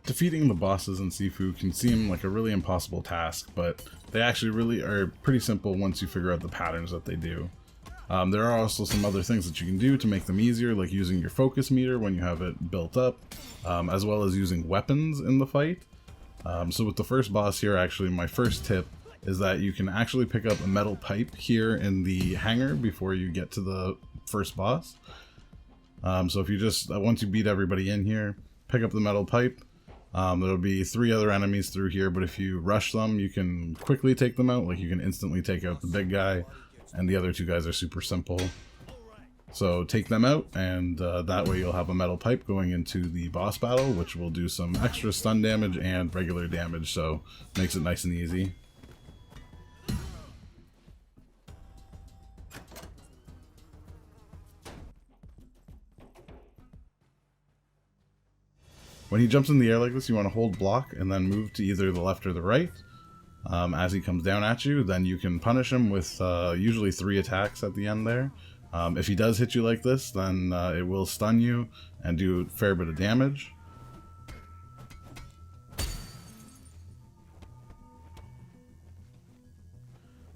Defeating the bosses in Sifu can seem like a really impossible task, but they actually really are pretty simple once you figure out the patterns that they do. There are also some other things that you can do to make them easier, like using your focus meter when you have it built up, as well as using weapons in the fight. So with the first boss here, actually, my first tip is that you can actually pick up a metal pipe here in the hangar before you get to the first boss. So if you just, once you beat everybody in here, pick up the metal pipe. There'll be 3 other enemies through here, but if you rush them, you can quickly take them out. Like, you can instantly take out the big guy, and the other 2 guys are super simple. So take them out, and that way you'll have a metal pipe going into the boss battle, which will do some extra stun damage and regular damage, so makes it nice and easy. When he jumps in the air like this, you want to hold block and then move to either the left or the right. As he comes down at you, then you can punish him with usually 3 attacks at the end there. If he does hit you like this, then it will stun you and do a fair bit of damage.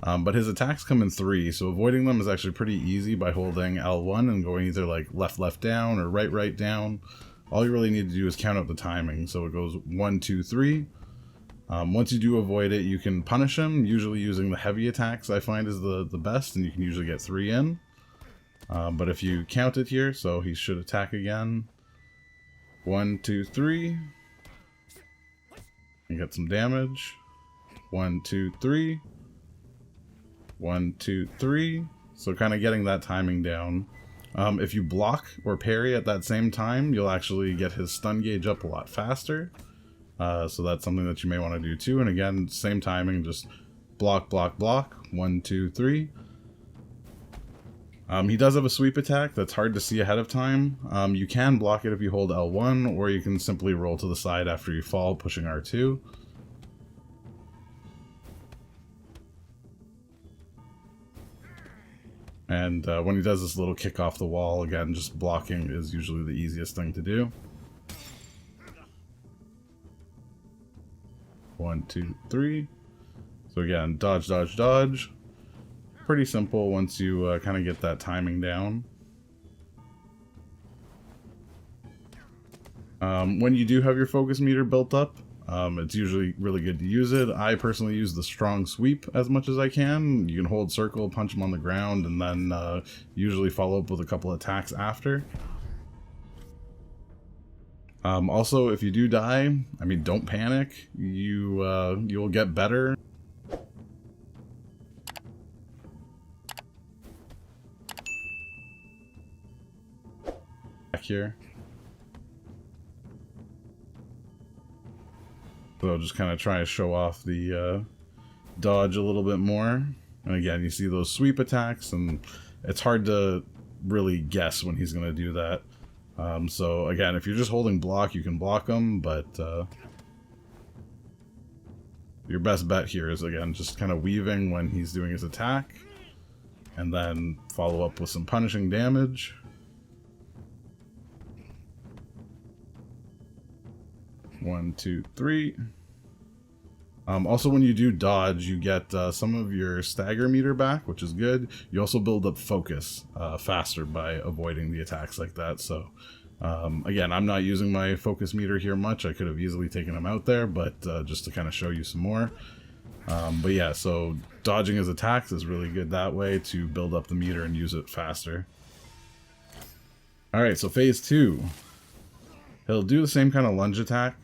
But his attacks come in 3, so avoiding them is actually pretty easy by holding L1 and going either like left down or right down. All you really need to do is count out the timing, so it goes 1, 2, 3. Once you do avoid it, you can punish him, usually using the heavy attacks I find is the best, and you can usually get 3 in. But if you count it here, so he should attack again. 1, 2, 3. And get some damage. 1, 2, 3. 1, 2, 3. So kind of getting that timing down. If you block or parry at that same time, you'll actually get his stun gauge up a lot faster. So that's something that you may want to do too. And again, same timing, just block, block, block. 1, 2, 3. He does have a sweep attack that's hard to see ahead of time. You can block it if you hold L1, or you can simply roll to the side after you fall, pushing R2. And when he does this little kick off the wall, again, just blocking is usually the easiest thing to do. 1, 2, 3. So again, dodge, dodge, dodge. Pretty simple once you kind of get that timing down. When you do have your focus meter built up, it's usually really good to use it. I personally use the strong sweep as much as I can. You can hold circle, punch him on the ground, and then usually follow up with a couple attacks after. Also, if you do die, I mean, don't panic. You'll get better. Back here. So I'll just kind of try to show off the dodge a little bit more. And again, you see those sweep attacks, and it's hard to really guess when he's going to do that. So again, if you're just holding block, you can block him, but your best bet here is, again, just kind of weaving when he's doing his attack, and then follow up with some punishing damage. One, two, three. Also, when you do dodge, you get some of your stagger meter back, which is good. You also build up focus faster by avoiding the attacks like that. So, again, I'm not using my focus meter here much. I could have easily taken him out there, but just to kind of show you some more. But yeah, so dodging his attacks is really good that way to build up the meter and use it faster. Alright, so phase 2. He'll do the same kind of lunge attack.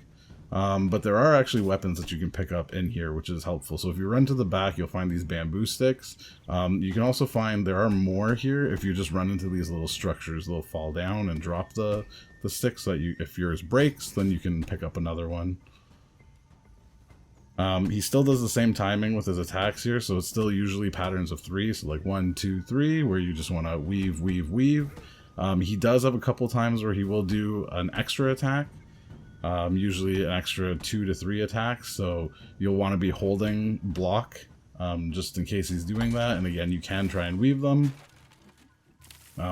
But there are actually weapons that you can pick up in here, which is helpful. So if you run to the back, you'll find these bamboo sticks. You can also find there are more here if you just run into these little structures. They'll fall down and drop the sticks so that if yours breaks, then you can pick up another one. He still does the same timing with his attacks here, so it's still usually patterns of 3. So like 1, 2, 3, where you just want to weave, weave, weave. He does have a couple times where he will do an extra attack. Usually an extra 2 to 3 attacks, so you'll want to be holding block just in case he's doing that. And again, you can try and weave them.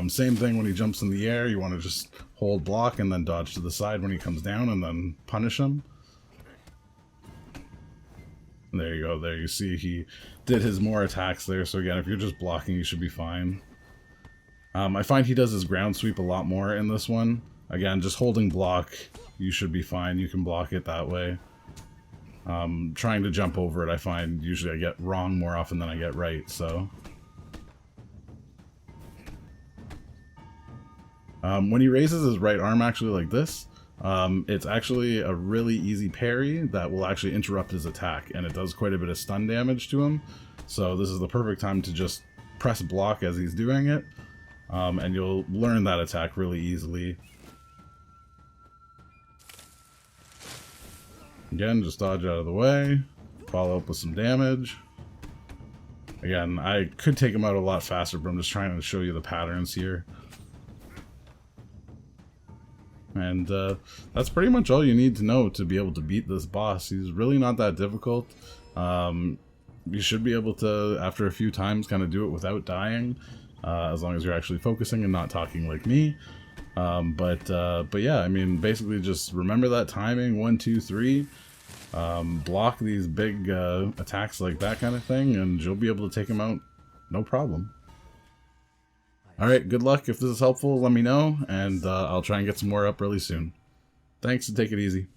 Same thing when he jumps in the air, you want to just hold block and then dodge to the side when he comes down and then punish him. And there you go, there you see he did his more attacks there, so again, if you're just blocking, you should be fine. I find he does his ground sweep a lot more in this one. Again, just holding block, you should be fine, you can block it that way. Trying to jump over it, I find usually I get wrong more often than I get right, so... when he raises his right arm actually like this, it's actually a really easy parry that will actually interrupt his attack, and it does quite a bit of stun damage to him. So this is the perfect time to just press block as he's doing it, and you'll learn that attack really easily. Again, just dodge out of the way, follow up with some damage. Again, I could take him out a lot faster, but I'm just trying to show you the patterns here. And that's pretty much all you need to know to be able to beat this boss. He's really not that difficult. You should be able to, after a few times, kind of do it without dying, as long as you're actually focusing and not talking like me. But yeah, I mean, basically just remember that timing, 1, 2, 3. Block these big attacks like that kind of thing, and you'll be able to take him out no problem. Alright, good luck. If this is helpful, let me know, and I'll try and get some more up really soon. Thanks, and take it easy.